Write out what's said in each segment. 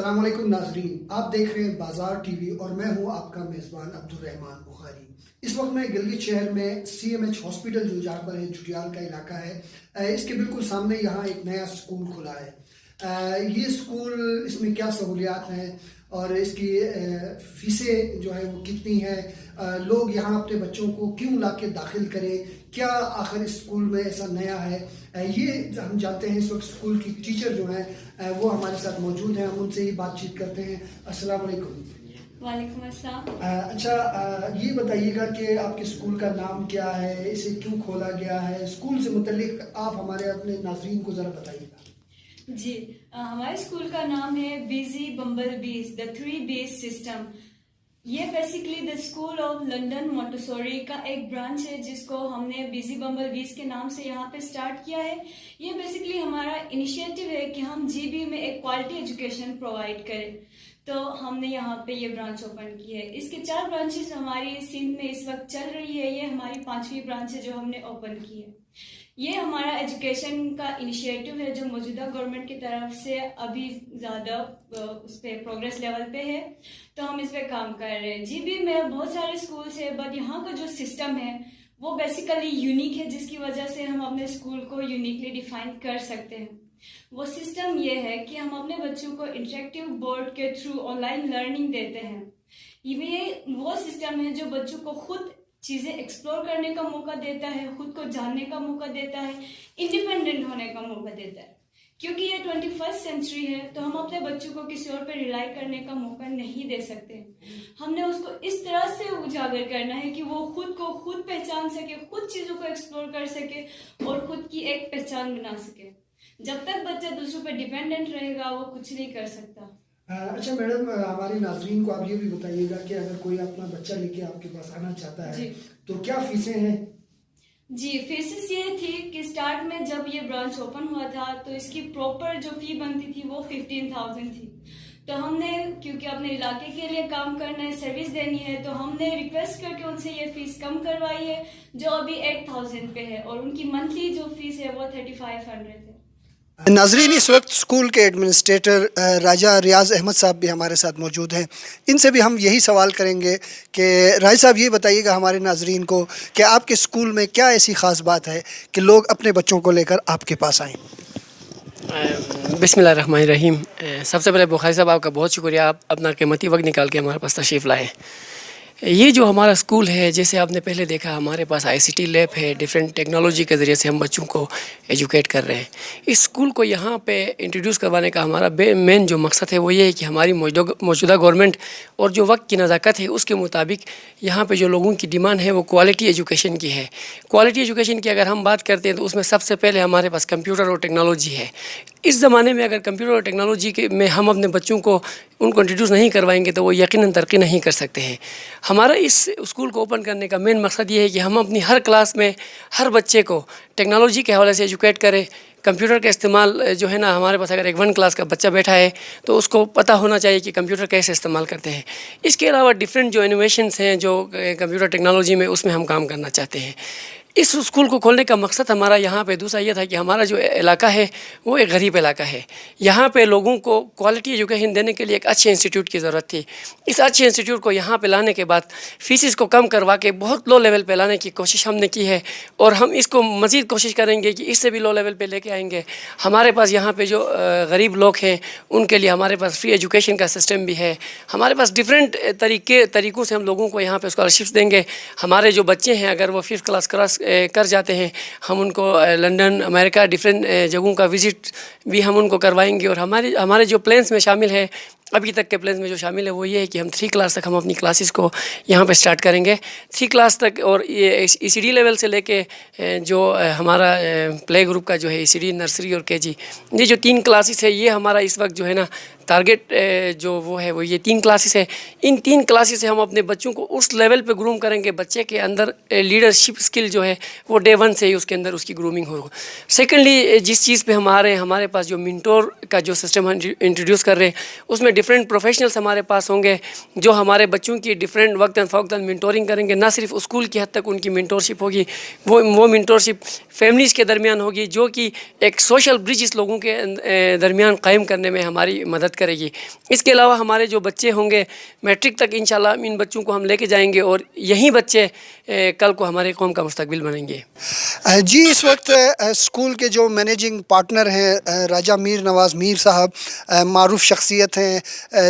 السلام علیکم ناظرین، آپ دیکھ رہے ہیں بازار ٹی وی اور میں ہوں آپ کا میزبان عبدالرحمان بخاری۔ اس وقت میں گلگت شہر میں CMH ہاسپٹل جو جہاں پر ہے جٹیال کا علاقہ ہے، اس کے بالکل سامنے یہاں ایک نیا سکول کھلا ہے۔ یہ سکول، اس میں کیا سہولیات ہیں اور اس کی فیسیں جو ہے وہ کتنی ہیں، لوگ یہاں اپنے بچوں کو کیوں لا کے داخل کریں، کیا آخر اس سکول میں ایسا نیا ہے، یہ ہم جانتے ہیں۔ اس وقت سکول کی ٹیچر جو ہیں وہ ہمارے ساتھ موجود ہیں، ہم ان سے ہی بات چیت کرتے ہیں۔ السلام علیکم۔ وعلیکم السلام۔ اچھا، یہ بتائیے گا کہ آپ کے سکول کا نام کیا ہے، اسے کیوں کھولا گیا ہے، سکول سے متعلق آپ ہمارے اپنے ناظرین کو ذرا بتائیے گا۔ جی، ہمارے اسکول کا نام ہے بیزی بمبل بیز، دا 3 Bs سسٹم۔ یہ basically the school of London Montessori کا ایک برانچ ہے جس کو ہم نے بیزی بمبل بیز کے نام سے یہاں پہ سٹارٹ کیا ہے۔ یہ بیسیکلی ہمارا انیشیٹو ہے کہ ہم GB میں ایک کوالٹی ایجوکیشن پرووائڈ کریں، تو ہم نے یہاں پہ یہ برانچ اوپن کی ہے۔ اس کے 4 برانچز ہماری سندھ میں اس وقت چل رہی ہے، یہ ہماری 5ویں برانچ ہے جو ہم نے اوپن کی ہے۔ یہ ہمارا ایجوکیشن کا انیشیٹو ہے جو موجودہ گورنمنٹ کی طرف سے ابھی زیادہ اس پہ پروگریس لیول پہ ہے، تو ہم اس پہ کام کر رہے ہیں۔ GB میں بہت سارے اسکولس ہیں، بٹ یہاں کا جو سسٹم ہے وہ بیسیکلی یونیک ہے، جس کی وجہ سے ہم اپنے اسکول کو یونیکلی ڈیفائن کر سکتے ہیں۔ وہ سسٹم یہ ہے کہ ہم اپنے بچوں کو انٹریکٹیو بورڈ کے تھرو آن لائن لرننگ دیتے ہیں۔ یہ وہ سسٹم ہے جو بچوں کو خود چیزیں ایکسپلور کرنے کا موقع دیتا ہے، خود کو جاننے کا موقع دیتا ہے، انڈیپینڈنٹ ہونے کا موقع دیتا ہے۔ کیونکہ یہ 21st سینچری ہے تو ہم اپنے بچوں کو کسی اور پہ ریلائی کرنے کا موقع نہیں دے سکتے۔ ہم نے اس کو اس طرح سے اجاگر کرنا ہے کہ وہ خود کو خود پہچان سکے، خود چیزوں کو ایکسپلور کر سکے اور خود کی ایک پہچان بنا سکے۔ جب تک بچہ دوسروں پہ ڈیپینڈنٹ رہے گا وہ کچھ نہیں کر سکتا۔ اچھا میڈم، ہمارے ناظرین کو آپ یہ بھی بتائیے گا کہ اگر کوئی اپنا بچہ لے کے آپ کے پاس آنا چاہتا ہے تو کیا فیسیں ہیں؟ جی، فیسز یہ تھی کہ سٹارٹ میں جب یہ برانچ اوپن ہوا تھا تو اس کی پراپر جو فی بنتی تھی وہ 15,000 تھی، تو ہم نے کیونکہ اپنے علاقے کے لیے کام کرنا ہے، سروس دینی ہے، تو ہم نے ریکویسٹ کر کے ان سے یہ فیس کم کروائی ہے جو ابھی 8,000 پہ ہے، اور ان کی منتھلی جو فیس ہے وہ 3,500 ہے۔ ناظرین، اس وقت اسکول کے ایڈمنسٹریٹر راجہ ریاض احمد صاحب بھی ہمارے ساتھ موجود ہیں۔ ان سے بھی ہم یہی سوال کریں گے کہ راجہ صاحب یہ بتائیے گا ہمارے ناظرین کو کہ آپ کے اسکول میں کیا ایسی خاص بات ہے کہ لوگ اپنے بچوں کو لے کر آپ کے پاس آئیں؟ بسم اللہ الرحمن الرحیم۔ سب سے پہلے بخاری صاحب آپ کا بہت شکریہ، آپ اپنا قیمتی وقت نکال کے ہمارے پاس تشریف لائے۔ یہ جو ہمارا اسکول ہے، جیسے آپ نے پہلے دیکھا، ہمارے پاس ICT لیب ہے، ڈیفرنٹ ٹیکنالوجی کے ذریعے سے ہم بچوں کو ایجوکیٹ کر رہے ہیں۔ اس اسکول کو یہاں پہ انٹروڈیوس کروانے کا ہمارا مین جو مقصد ہے وہ یہ ہے کہ ہماری موجودہ گورنمنٹ اور جو وقت کی نزاکت ہے اس کے مطابق یہاں پہ جو لوگوں کی ڈیمانڈ ہے وہ کوالٹی ایجوکیشن کی ہے۔ کوالٹی ایجوکیشن کی اگر ہم بات کرتے ہیں تو اس میں سب سے پہلے ہمارے پاس کمپیوٹر اور ٹیکنالوجی ہے۔ اس زمانے میں اگر کمپیوٹر اور ٹیکنالوجی میں ہم اپنے بچوں کو انٹروڈیوس نہیں کروائیں گے تو وہ یقیناً ترقی نہیں کر سکتے ہیں۔ ہمارا اس اسکول کو اوپن کرنے کا مین مقصد یہ ہے کہ ہم اپنی ہر کلاس میں ہر بچے کو ٹیکنالوجی کے حوالے سے ایجوکیٹ کریں۔ کمپیوٹر کا استعمال جو ہے نا، ہمارے پاس اگر ایک 1 کلاس کا بچہ بیٹھا ہے تو اس کو پتہ ہونا چاہیے کہ کمپیوٹر کیسے استعمال کرتے ہیں۔ اس کے علاوہ ڈفرینٹ جو انوویشنس ہیں جو کمپیوٹر ٹیکنالوجی میں، اس میں ہم کام کرنا چاہتے ہیں۔ اس اسکول کو کھولنے کا مقصد ہمارا یہاں پہ دوسرا یہ تھا کہ ہمارا جو علاقہ ہے وہ ایک غریب علاقہ ہے، یہاں پہ لوگوں کو کوالٹی ایجوکیشن دینے کے لیے ایک اچھے انسٹیٹیوٹ کی ضرورت تھی۔ اس اچھے انسٹیٹیوٹ کو یہاں پہ لانے کے بعد فیسز کو کم کروا کے بہت لو لیول پہ لانے کی کوشش ہم نے کی ہے، اور ہم اس کو مزید کوشش کریں گے کہ اس سے بھی لو لیول پہ لے کے آئیں گے۔ ہمارے پاس یہاں پہ جو غریب لوگ ہیں ان کے لیے ہمارے پاس فری ایجوکیشن کا سسٹم بھی ہے۔ ہمارے پاس ڈفرینٹ طریقوں سے ہم لوگوں کو یہاں پہ اسکالرشپس دیں گے۔ ہمارے جو بچے ہیں اگر وہ 5th کلاس کراس کر جاتے ہیں، ہم ان کو لنڈن، امریکہ، ڈفرینٹ جگہوں کا وزٹ بھی ہم ان کو کروائیں گے۔ اور ہمارے جو پلانس میں شامل ہے، ابھی تک کے پلانس میں جو شامل ہے وہ یہ ہے کہ ہم 3 کلاس تک ہم اپنی کلاسز کو یہاں پہ سٹارٹ کریں گے، 3 کلاس تک۔ اور یہ ECD لیول سے لے کے جو ہمارا پلے گروپ کا جو ہے ECD، نرسری اور KG، یہ جو 3 کلاسز ہے یہ ہمارا اس وقت جو ہے نا ٹارگیٹ جو وہ ہے وہ یہ 3 کلاسز ہے۔ ان 3 کلاسز سے ہم اپنے بچوں کو اس لیول پہ گروم کریں گے، بچے کے اندر لیڈرشپ اسکل جو ہے وہ ڈے 1 سے ہی اس کے اندر اس کی گرومنگ ہو۔ سیکنڈلی، جس چیز پہ ہمارے پاس جو منٹور کا جو سسٹم ہم انٹروڈیوس کر رہے ہیں اس میں ڈفرینٹ پروفیشنلس ہمارے پاس ہوں گے جو ہمارے بچوں کی ڈفرینٹ وقتاً فوقتاً منٹورنگ کریں گے۔ نہ صرف اسکول کی حد تک ان کی منٹورشپ ہوگی، وہ منٹورشپ فیملیز کے درمیان ہوگی جو کہ ایک سوشل برج اس لوگوں کے درمیان قائم کرنے میں ہماری مدد مدد کرے گی. اس کے علاوہ ہمارے جو بچے ہوں گے میٹرک تک انشاءاللہ ان بچوں کو ہم لے کے جائیں گے اور یہی بچے کل کو ہمارے قوم کا مستقبل بنیں گے. جی اس وقت اسکول کے جو مینیجنگ پارٹنر ہیں راجہ میر نواز میر صاحب معروف شخصیت ہیں,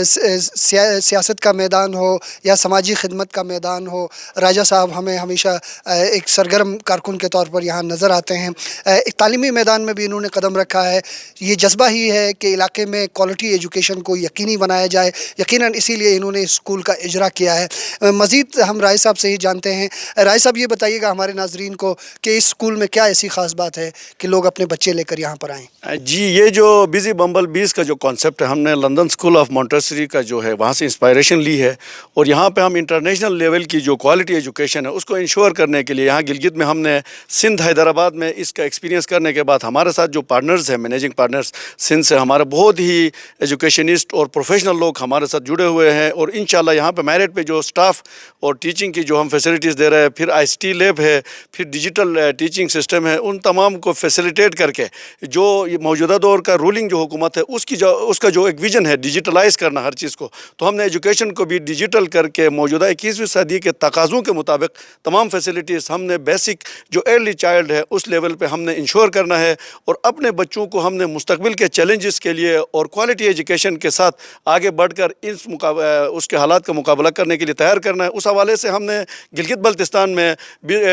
سیاست کا میدان ہو یا سماجی خدمت کا میدان ہو, راجہ صاحب ہمیں ہمیشہ ایک سرگرم کارکن کے طور پر یہاں نظر آتے ہیں. ایک تعلیمی میدان میں بھی انہوں نے قدم رکھا ہے. یہ جذبہ ہی ہے کہ علاقے میں کوالٹی ایجوکیشن کو یقینی بنایا جائے, یقیناً اسی لیے انہوں نے اسکول کا اجرا کیا ہے. مزید ہم رائے صاحب سے ہی جانتے ہیں. رائے صاحب یہ بتائیے گا ہمارے ناظرین کو کہ اس اسکول میں کیا ایسی خاص بات ہے کہ لوگ اپنے بچے لے کر یہاں پر آئیں؟ جی یہ جو بیزی بمبل بیز کا جو کانسیپٹ ہے ہم نے لندن اسکول آف مونٹیسری کا جو ہے وہاں سے انسپائریشن لی ہے, اور یہاں پہ ہم انٹرنیشنل لیول کی جو کوالٹی ایجوکیشن ہے اس کو انشور کرنے کے لیے یہاں گلگت میں ہم نے سندھ حیدرآباد میں اس کا ایکسپیرینس کرنے کے بعد ہمارے ساتھ جو پارٹنرز ہیں مینیجنگ پارٹنرز سندھ سے ہمارے بہت ہی ایجوکیشنسٹ اور پروفیشنل لوگ ہمارے ساتھ جڑے ہوئے ہیں, اور انشاءاللہ یہاں پہ میرٹ پہ جو سٹاف اور ٹیچنگ کی جو ہم فیسلٹیز دے رہے ہیں, پھر آئی سی ٹی لیب ہے, پھر ڈیجیٹل ٹیچنگ سسٹم ہے, ان تمام کو فیسیلیٹیٹ کر کے جو یہ موجودہ دور کا رولنگ جو حکومت ہے اس کا جو ایک ویژن ہے ڈیجیٹلائز کرنا ہر چیز کو, تو ہم نے ایجوکیشن کو بھی ڈیجیٹل کر کے موجودہ 21ویں صدی کے تقاضوں کے مطابق تمام فیسلٹیز ہم نے بیسک جو ارلی چائلڈ ہے اس لیول پہ ہم نے انشور کرنا ہے, اور اپنے بچوں کو ہم نے مستقبل کے چیلنجز کے لیے اور کوالٹی ایجوکیشن کے ساتھ آگے بڑھ کر اس کے حالات کا مقابلہ کرنے کے لیے تیار کرنا ہے. اس حوالے سے ہم نے گلگت بلتستان میں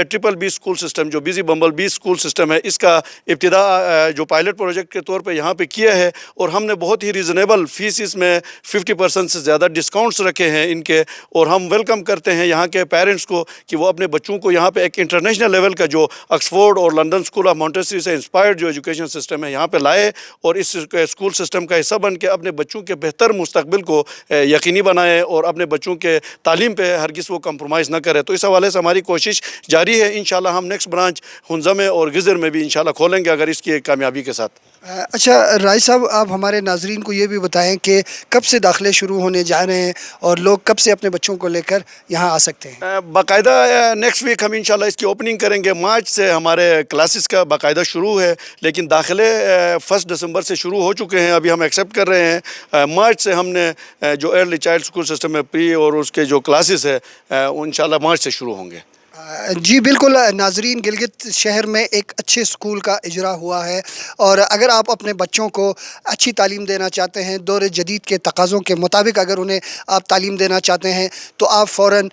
ٹرپل بی اسکول سسٹم جو busy bumble bee school system ہے اس کا ابتدا جو پائلٹ پروجیکٹ کے طور پہ یہاں پہ کیا ہے, اور ہم نے بہت ہی ریزنیبل فیس اس میں 50% سے زیادہ ڈسکاؤنٹس رکھے ہیں ان کے, اور ہم ویلکم کرتے ہیں یہاں کے پیرنٹس کو کہ وہ اپنے بچوں کو یہاں پہ ایک انٹرنیشنل لیول کا جو آکسفورڈ اور لندن اسکول آف مونٹیسری سے انسپائرڈ جو ایجوکیشن سسٹم ہے یہاں پہ لائے, اور اس اسکول سسٹم کا حصہ بن کے اپنے بچوں کے بہتر مستقبل کو یقینی بنائے اور اپنے بچوں کے تعلیم پہ ہرگز وہ کمپرومائز نہ کرے. تو اس حوالے سے ہماری کوشش جاری ہے. انشاءاللہ ہم نیکسٹ برانچ ہنزہ میں اور گزر میں بھی انشاءاللہ کھولیں گے اگر اس کی ایک کامیابی کے ساتھ. اچھا رائے صاحب, آپ ہمارے ناظرین کو یہ بھی بتائیں کہ کب سے داخلے شروع ہونے جا رہے ہیں اور لوگ کب سے اپنے بچوں کو لے کر یہاں آ سکتے ہیں؟ باقاعدہ نیکسٹ ویک ہم انشاءاللہ اس کی اوپننگ کریں گے. مارچ سے ہمارے کلاسز کا باقاعدہ شروع ہے, لیکن داخلے 1 دسمبر سے شروع ہو چکے ہیں, ابھی ہم ایکسیپٹ کر رہے ہیں. مارچ سے ہم نے جو ارلی چائلڈ اسکول سسٹم میں پری اور اس کے جو کلاسز ہے انشاءاللہ مارچ سے شروع ہوں گے. جی بالکل ناظرین, گلگت شہر میں ایک اچھے اسکول کا اجرا ہوا ہے, اور اگر آپ اپنے بچوں کو اچھی تعلیم دینا چاہتے ہیں, دور جدید کے تقاضوں کے مطابق اگر انہیں آپ تعلیم دینا چاہتے ہیں تو آپ فوراً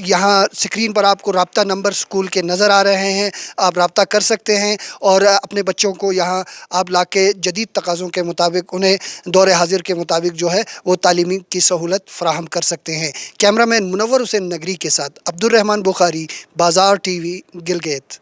یہاں سکرین پر آپ کو رابطہ نمبر اسکول کے نظر آ رہے ہیں, آپ رابطہ کر سکتے ہیں اور اپنے بچوں کو یہاں آپ لا کے جدید تقاضوں کے مطابق انہیں دور حاضر کے مطابق جو ہے وہ تعلیمی کی سہولت فراہم کر سکتے ہیں. کیمرہ مین منور حسین نگری کے ساتھ عبد الرحمان بخاری, بازار ٹی وی, گلگت.